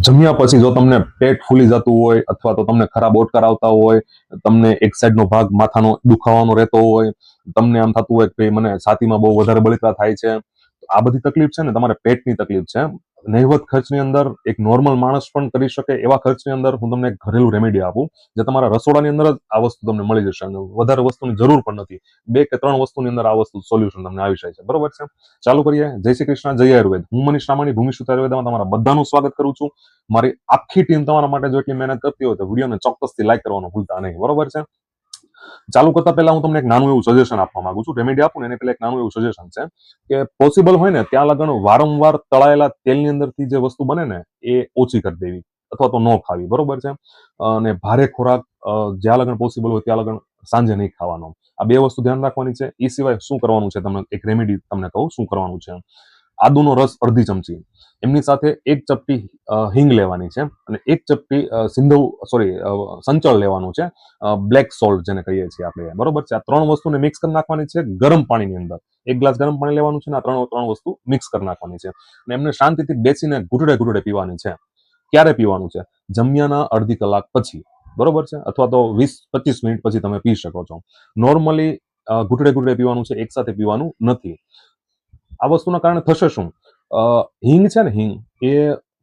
જમ્યા પછી જો તમને પેટ ફૂલી જતું હોય અથવા તો તમને ખરાબ ઓડકાર આવતા હોય, તમને એક સાઈડનો ભાગ માથાનો દુખાવાનો રહેતો હોય, તમને આમ થતું હોય કે મને છાતીમાં બહુ વધારે બળતરા થાય છે, આ બધી તકલીફ છે ને તમારે પેટની તકલીફ છે. નહિવત ખર્ચની અંદર એક નોર્મલ માણસ પણ કરી શકે એવા ખર્ચની અંદર હું તમને એક ઘરેલું રેમેડી આપું, જે તમારા રસોડાની અંદર જ આ વસ્તુ તમને મળી જશે અને વધારે વસ્તુની જરૂર પણ નથી. 2 કે 3 વસ્તુની અંદર આ વસ્તુ સોલ્યુશન તમને આવી જાય છે. બરોબર છે? ચાલુ કરીએ. જય શ્રી કૃષ્ણ, જય આયુર્વેદ. હું મનીષ રામાણી, ભૂમિસુત્ર આયુર્વેદમાં તમારા બધાનું સ્વાગત કરું છું. મારી આખી ટીમ તમારા માટે જો એટલી મહેનત કરતી હોય તો વિડીયોને ચોક્કસથી લાઈક કરવાનું ભૂલતા નહીં. બરોબર છે? ચાલુ કરતા પહેલા હું તમને એક નાનું એવું સજેશન આપવા માંગુ છું. રેમેડી આપું ને એને પહેલા એક નાનું એવું સજેશન છે કે પોસિબલ હોય ને ત્યાં લગન વારંવાર તળાયેલા તેલની અંદરથી જે વસ્તુ બને ને એ ઓછી કરી દેવી અથવા તો ન ખાવી. બરોબર છે? અને ભારે ખોરાક જ્યાં લગન પોસિબલ હોય ત્યાં લગન સાંજે નહીં ખાવાનો. આ 2 વસ્તુ ધ્યાન રાખવાની છે. એ સિવાય શું કરવાનું છે તમને એક રેમેડી તમને કહું શું કરવાનું છે. આદુનો રસ અડધી ચમચી, એમની સાથે 1 ચપટી હિંગ લેવાની છે અને 1 ચપટી સંચળ લેવાનું છે, બ્લેક સોલ્ટ જેને કહીએ છીએ આપણે. બરોબર છે? આ 3 વસ્તુને મિક્સ કરી નાખવાની છે ગરમ પાણીની અંદર. 1 ગ્લાસ ગરમ પાણી લેવાનું છે ને આ 3 વસ્તુ મિક્સ કરી નાખવાની છે અને એમને શાંતિથી બેસીને ઘૂંટડે ઘૂંટડે પીવાની છે. ક્યારે પીવાનું છે? જમ્યાના અડધી કલાક પછી. બરોબર છે? અથવા તો 20-25 મિનિટ પછી તમે પી શકો છો. નોર્મલી ઘૂંટડે ઘૂંટડે પીવાનું છે, એકસાથે પીવાનું નથી. આ વસ્તુના કારણે થશે શું? હિંગ છે ને, હિંગ એ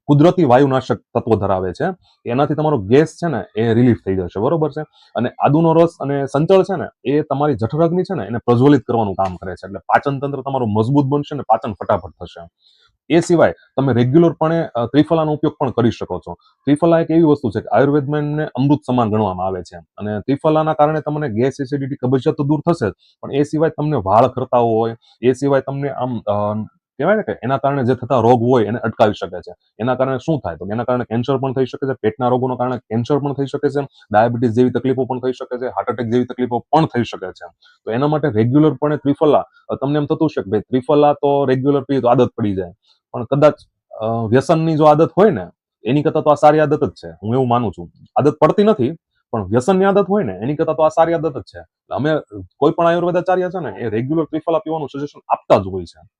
કુદરતી વાયુનાશક તત્વ ધરાવે છે. એનાથી તમારો ગેસ છે ને એ રિલીફ થઈ જશે. બરોબર છે? અને આદુનો રસ અને સંચળ છે ને એ તમારી જઠરાગ્નિ છે ને એને પ્રજ્વલિત કરવાનું કામ કરે છે. એટલે પાચન તંત્ર તમારું મજબૂત બનશે ને પાચન ફટાફટ થશે. એ સિવાય તમે રેગ્યુલરપણે ત્રિફલાનો ઉપયોગ પણ કરી શકો છો. ત્રિફલા એક એવી વસ્તુ છે કે આયુર્વેદમાં એમને અમૃત સમાન ગણવામાં આવે છે અને ત્રિફલાના કારણે તમને ગેસ, એસિડિટી, કબજિયાત તો દૂર થશે જ, પણ એ સિવાય તમને વાળ ખરતા હોય, એ સિવાય તમને આમ કહેવાય ને કે એના કારણે જે થતા રોગ હોય એને અટકાવી શકે છે. એના કારણે શું થાય તો એના કારણે કેન્સર પણ થઈ શકે છે, પેટના રોગોના કારણે કેન્સર પણ થઈ શકે છે, ડાયાબિટીસ જેવી તકલીફો પણ થઈ શકે છે, હાર્ટ એટેક જેવી તકલીફો પણ થઈ શકે છે. તો એના માટે રેગ્યુલરપણે ત્રિફલા, તમને એમ થતું છે કે ભાઈ ત્રિફલા તો રેગ્યુલર પીએ તો આદત પડી જાય, પણ કદાચ વ્યસનની જો આદત હોય ને એની કરતા તો આ સારી આદત જ છે. હું એવું માનું છું. આદત પડતી નથી પણ વ્યસનની આદત હોય ને એની કરતા તો આ સારી આદત જ છે. અમે કોઈ પણ આયુર્વેદાચાર્ય છે ને એ રેગ્યુલર ત્રિફલા પીવાનું સજેશન આપતા જ હોય છે.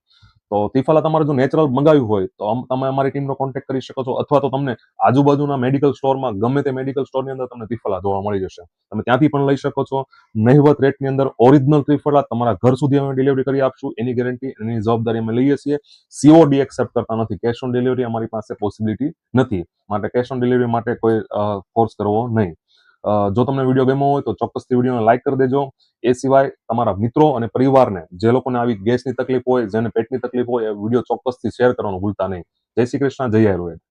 તો ત્રિફલા તમારે જો નેચરલ મંગાવ્યું હોય તો તમે અમારી ટીમનો કોન્ટેક્ટ કરી શકો છો, અથવા તો તમને આજુબાજુના મેડિકલ સ્ટોરમાં ગમે તે મેડિકલ સ્ટોરની અંદર તમને ત્રિફલા જોવા મળી જશે. તમે ત્યાંથી પણ લઈ શકો છો. નહિવત રેટની અંદર ઓરિજિનલ ત્રિફલા તમારા ઘર સુધી અમે ડિલિવરી કરી આપશું. એની ગેરંટી, એની જવાબદારી અમે લઈએ છીએ. સીઓડી એક્સેપ્ટ કરતા નથી. કેશ ઓન ડિલિવરી અમારી પાસે પોસિબિલિટી નથી. માટે કેશ ઓન ડિલિવરી માટે કોઈ ફોર્સ કરવો નહીં. જો તમને વિડીયો ગમ્યો હોય તો ચોક્કસથી વિડીયોને લાઈક કરી દેજો. એ સિવાય તમારા મિત્રો અને પરિવારને જે લોકોને આવી ગેસની તકલીફ હોય, જેને પેટની તકલીફ હોય, એ વિડીયો ચોક્કસથી શેર કરવાનું ભૂલતા નહીં. જય શ્રી કૃષ્ણ, જય આયુર્વેદ.